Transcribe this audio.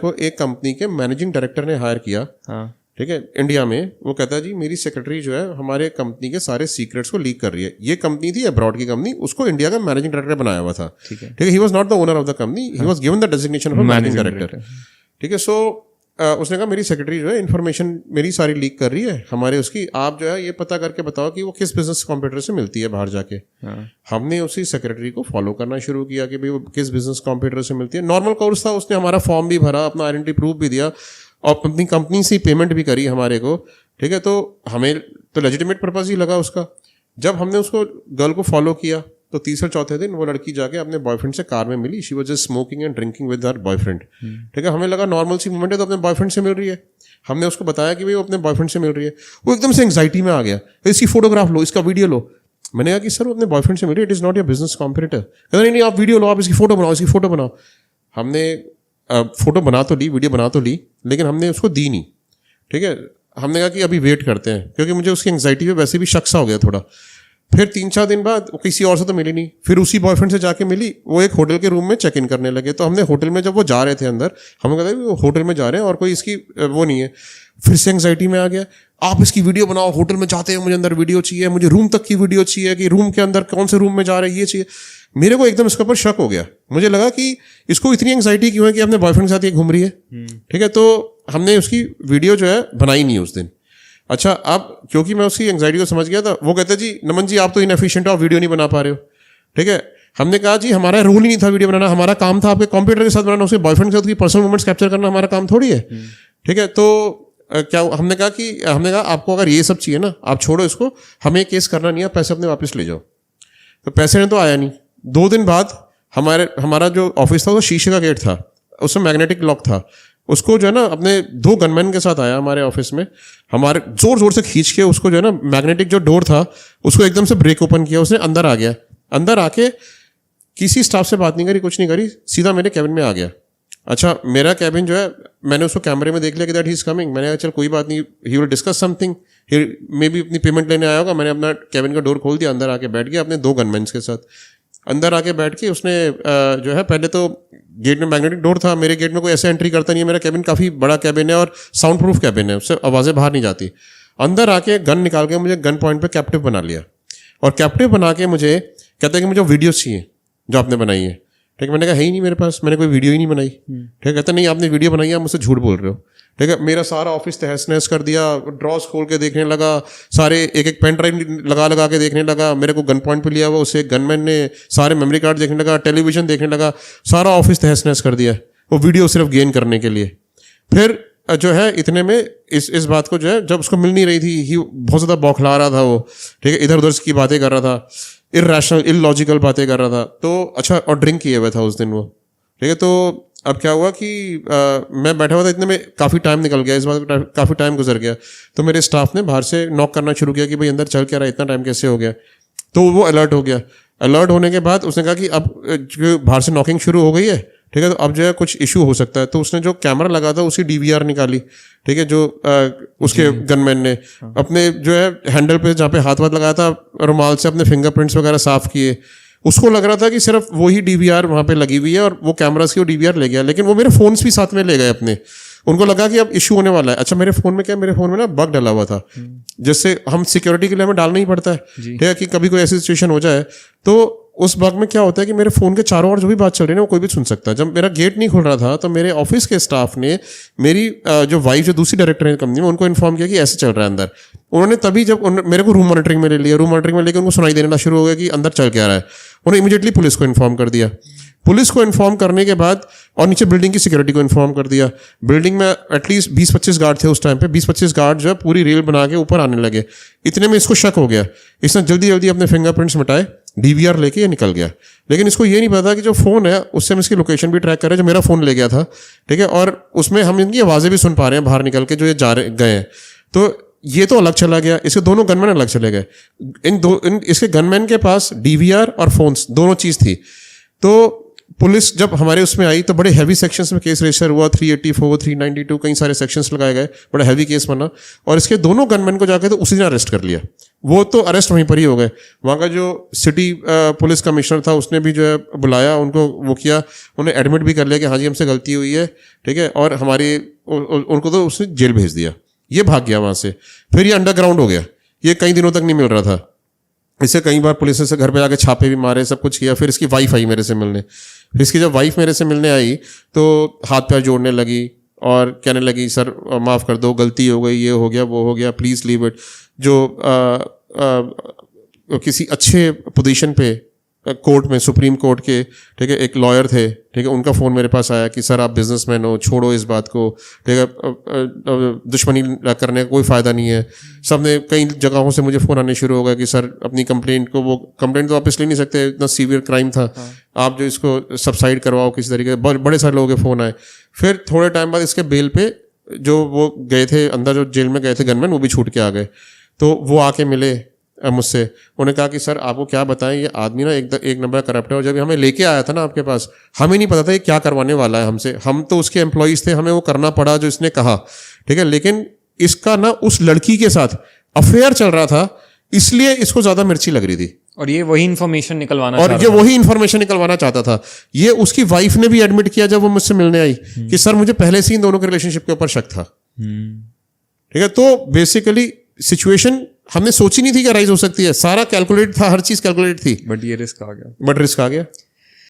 को एक कंपनी के मैनेजिंग डायरेक्टर ने हायर किया, हाँ ठीक है, इंडिया में। वो कहता है जी मेरी सेक्रेटरी जो है हमारे कंपनी के सारे सीक्रेट्स को लीक कर रही है। ये कंपनी थी अब्रॉड की कंपनी, उसको इंडिया का मैनेजिंग डायरेक्टर बनाया हुआ था, ठीक है। He was not the owner of the company, he was given the designation of managing director, ठीक है। सो उसने कहा मेरी सेक्रेटरी जो है इन्फॉर्मेशन मेरी सारी लीक कर रही है हमारे उसकी, आप जो है ये पता करके बताओ कि वो किस बिजनेस कॉम्पिटिटर से मिलती है बाहर जाके। हमने उसी सेक्रेटरी को फॉलो करना शुरू किया कि भाई वो किस बिजनेस कॉम्पिटिटर से मिलती है। नॉर्मल कोर्स था, उसने हमारा फॉर्म भी भरा, अपना आइडेंटिटी प्रूफ भी दिया और अपनी कंपनी से पेमेंट भी करी हमारे को, ठीक है। तो हमें तो लेजिटिमेट पर्पज ही लगा उसका। जब हमने उसको गर्ल को फॉलो किया तो तीसरे चौथे दिन वो लड़की जाके अपने बॉयफ्रेंड से कार में मिली। She was just smoking and drinking with her boyfriend, ठीक है। हमें लगा नॉर्मल सी मूवमेंट है, तो अपने बॉयफ्रेंड से मिल रही है। हमने उसको बताया कि भाई वो अपने बॉयफ्रेंड से मिल रही है। वो एकदम से एंग्जाइटी में आ गया, इसकी फोटोग्राफ लो, इसका वीडियो लो। मैंने कहा कि सर वो अपने बॉयफ्रेंड से मिल रही है, it is not your business competitor. कहता नहीं आप वीडियो लो, आप इसकी फोटो बनाओ, इसकी फोटो बनाओ। हमने फोटो बना तो ली, वीडियो बना तो ली, लेकिन हमने उसको दी नहीं, ठीक है। हमने कहा कि अभी वेट करते हैं, क्योंकि मुझे उसकी एंग्जाइटी पे वैसे भी शक सा हो गया थोड़ा। फिर 3-4 दिन बाद वो किसी और से तो मिली नहीं, फिर उसी बॉयफ्रेंड से जाके मिली। वो एक होटल के रूम में चेक इन करने लगे, तो हमने होटल में जब वो जा रहे थे अंदर, हमें कहता है वो होटल में जा रहे हैं और कोई इसकी वो नहीं है। फिर से एंग्जाइटी में आ गया, आप इसकी वीडियो बनाओ, होटल में जाते हैं, मुझे अंदर वीडियो चाहिए, मुझे रूम तक की वीडियो चाहिए, कि रूम के अंदर कौन से रूम में जा रहे हैं ये चाहिए। मेरे को एकदम इसके ऊपर शक हो गया, मुझे लगा कि इसको इतनी एंग्जाइटी क्यों है कि अपने बॉयफ्रेंड के साथ ये घूम रही है, ठीक है। तो हमने उसकी वीडियो जो है बनाई नहीं उस दिन। अच्छा, अब क्योंकि मैं उसकी एंग्जाइटी को समझ गया था, वो कहते जी नमन जी आप तो इनएफिशिएंट हो, आप वीडियो नहीं बना पा रहे हो, ठीक है। हमने कहा जी हमारा रोल ही नहीं था वीडियो बनाना, हमारा काम था आपके कंप्यूटर के साथ बनाना, उसके बॉयफ्रेंड के साथ की पर्सनल मोमेंट्स कैप्चर करना हमारा काम थोड़ी है, ठीक है। तो क्या हमने कहा आपको अगर ये सब चाहिए ना, आप छोड़ो इसको, हमें केस करना नहीं है, पैसे अपने वापस ले जाओ। तो पैसे ने तो आया नहीं। 2 दिन बाद हमारा जो ऑफिस था वो शीशे का गेट था, उसमें मैग्नेटिक लॉक था। उसको जो है ना अपने 2 गनमैन के साथ आया हमारे ऑफिस में, हमारे जोर जोर से खींच के उसको जो है ना मैग्नेटिक जो डोर था उसको एकदम से ब्रेक ओपन किया। उसने अंदर आ गया, अंदर आके किसी स्टाफ से बात नहीं करी, कुछ नहीं करी, सीधा मेरे कैबिन में आ गया। अच्छा, मेरा कैबिन जो है मैंने उसको कैमरे में देख लिया कि दैट ही इज कमिंग। मैंने कहा चल कोई बात नहीं, he will discuss something, he may be अपनी पेमेंट लेने आया होगा। मैंने अपना कैबिन का डोर खोल दिया, अंदर आके बैठ गया अपने 2 गनमैन्स के साथ। अंदर आके बैठ के उसने जो है पहले तो गेट में मैग्नेटिक डोर था, मेरे गेट में कोई ऐसे एंट्री करता नहीं है, मेरा कैबिन काफ़ी बड़ा कैबिन है और साउंड प्रूफ कैबिन है, उससे आवाज़ें बाहर नहीं जाती। अंदर आके गन निकाल के मुझे गन पॉइंट पे कैप्टिव बना लिया, और कैप्टिव बना के मुझे कहता है कि मुझे वीडियो चाहिए जो आपने बनाई है, ठीक है। मैंने कहा है ही नहीं मेरे पास, मैंने कोई वीडियो ही नहीं बनाई, ठीक है। कहता नहीं आपने वीडियो बनाई है, आप मुझसे झूठ बोल रहे हो, ठीक है। मेरा सारा ऑफिस तहस नहस कर दिया, ड्रॉस खोल के देखने लगा, सारे एक पेन ड्राइव लगा के देखने लगा, मेरे को गन पॉइंट पे लिया हुआ उसे गनमैन ने, सारे मेमोरी कार्ड देखने लगा, टेलीविजन देखने लगा, सारा ऑफिस तहस नहस कर दिया, वो वीडियो सिर्फ गेन करने के लिए। फिर जो है इतने में इस बात को जो है जब उसको मिल नहीं रही थी, ही बहुत ज़्यादा बौखला रहा था वो, ठीक है, इधर उधर की बातें कर रहा था, इरैशनल इलॉजिकल बातें कर रहा था। तो अच्छा, और ड्रिंक किए हुए था उस दिन वो, ठीक है। तो अब क्या हुआ कि मैं बैठा हुआ था, इतने में काफ़ी टाइम निकल गया, इस बात काफ़ी टाइम गुजर गया। तो मेरे स्टाफ ने बाहर से नॉक करना शुरू किया कि भाई अंदर चल क्या रहा है, इतना टाइम कैसे हो गया। तो वो अलर्ट हो गया। अलर्ट होने के बाद उसने कहा कि अब जो बाहर से नॉकिंग शुरू हो गई है, ठीक है, तो अब जो है कुछ इशू हो सकता है। तो उसने जो कैमरा लगा था उसी DVR निकाली, ठीक है, जो उसके गनमैन ने अपने जो है हैंडल पे जहाँ पे हाथ लगाया था रुमाल से अपने फिंगरप्रिंट्स वगैरह साफ किए। उसको लग रहा था कि सिर्फ वही DVR वहाँ पे लगी हुई है और वो कैमरास की वो DVR ले गया, लेकिन वो मेरे फोन्स भी साथ में ले गए अपने। उनको लगा कि अब इशू होने वाला है। अच्छा, मेरे फोन में क्या, मेरे फोन में ना बग डला हुआ था, जिससे हम सिक्योरिटी के लिए हमें डालना ही पड़ता है, ठीक है, कि कभी कोई ऐसी सिचुएशन हो जाए। तो उस बग में क्या होता है कि मेरे फोन के चारों ओर जो भी बात चल रही है ना वो कोई भी सुन सकता है। जब मेरा गेट नहीं खुल रहा था तो मेरे ऑफिस के स्टाफ ने मेरी जो वाइफ जो दूसरी डायरेक्टर है कंपनी में, उनको इन्फॉर्म किया कि ऐसे चल रहा है अंदर। उन्होंने तभी जब मेरे को रूम मॉनिटरिंग में ले लिया, रूम मॉनिटरिंग में लेकर उनको सुनाई देना शुरू हो गया कि अंदर चल क्या रहा है। उन्होंने इमीडिएटली पुलिस को इन्फॉर्म कर दिया। पुलिस को इन्फॉर्म करने के बाद और नीचे बिल्डिंग की सिक्योरिटी को इन्फॉर्म कर दिया। बिल्डिंग में एटलीस्ट 20-25 गार्ड थे उस टाइम पे, 20-25 गार्ड जो है पूरी रेल बना के ऊपर आने लगे। इतने में इसको शक हो गया, इसने जल्दी जल्दी अपने फिंगरप्रिंट्स मिटाए, DVR लेके ये निकल गया। लेकिन इसको ये नहीं पता कि जो फ़ोन है उससे हम इसकी लोकेशन भी ट्रैक कर रहे हैं, जो मेरा फ़ोन ले गया था, ठीक है, और उसमें हम इनकी आवाज़ें भी सुन पा रहे हैं बाहर निकल के जो ये गए हैं। तो ये तो अलग चला गया, इसके दोनों गनमैन अलग चले गए। इसके गनमैन के पास DVR और फोन्स दोनों चीज़ थी। तो पुलिस जब हमारे उसमें आई तो बड़े हैवी सेक्शंस में केस रजिस्टर हुआ, 384, 392, कई सारे सेक्शंस लगाए गए, बड़ा हैवी केस बना, और इसके दोनों गनमैन को जाकर तो उसी दिन अरेस्ट कर लिया। वो तो अरेस्ट वहीं पर ही हो गए। वहाँ का जो सिटी पुलिस कमिश्नर था उसने भी जो है बुलाया उनको, वो किया, उन्हें एडमिट भी कर लिया कि हाँ जी हमसे गलती हुई है, ठीक है, और हमारी उनको तो उसने जेल भेज दिया। ये भाग गया वहाँ से। फिर ये अंडरग्राउंड हो गया, ये कई दिनों तक नहीं मिल रहा था। इससे कई बार पुलिस से घर पे जाके छापे भी मारे, सब कुछ किया। फिर इसकी वाइफ आई मेरे से मिलने। फिर इसकी जब वाइफ मेरे से मिलने आई तो हाथ पैर जोड़ने लगी और कहने लगी सर माफ़ कर दो, गलती हो गई, ये हो गया, वो हो गया, प्लीज़ लीव इट। जो किसी अच्छे पोजीशन पे कोर्ट में, सुप्रीम कोर्ट के, ठीक है, एक लॉयर थे, ठीक है, उनका फ़ोन मेरे पास आया कि सर आप बिजनेसमैन हो, छोड़ो इस बात को, ठीक है, दुश्मनी करने का कोई फ़ायदा नहीं है। सब ने कई जगहों से मुझे फ़ोन आने शुरू हो गए कि सर अपनी कंप्लेंट को, वो कंप्लेंट तो वापस ले नहीं सकते, इतना सीवियर क्राइम था, आप जो इसको सबसाइड करवाओ किसी तरीके। बड़े सारे लोगों के फ़ोन आए। फिर थोड़े टाइम बाद इसके बेल पे जो वो गए थे अंदर, जो जेल में गए थे गनमैन, वो भी छूट के आ गए। तो वो आके मिले मुझसे, उन्होंने कहा कि सर आपको क्या बताएं, ये आदमी ना एक नंबर करप्ट है, और जब हमें लेके आया था ना आपके पास, हमें नहीं पता था ये क्या करवाने वाला है हमसे। हम तो उसके एम्प्लॉइज थे, हमें वो करना पड़ा जो इसने कहा, ठीक है, लेकिन इसका ना उस लड़की के साथ अफेयर चल रहा था, इसलिए इसको ज्यादा मिर्ची लग रही थी, और ये वही इन्फॉर्मेशन निकलवाना चाहता था। ये उसकी वाइफ ने भी एडमिट किया जब वो मुझसे मिलने आई कि सर मुझे पहले से इन दोनों के रिलेशनशिप के ऊपर शक था, ठीक है। तो बेसिकली सिचुएशन हमने सोची नहीं थी कि राइज हो सकती है, सारा कैलकुलेट था, हर चीज कैलकुलेट थी, बट ये रिस्क आ गया।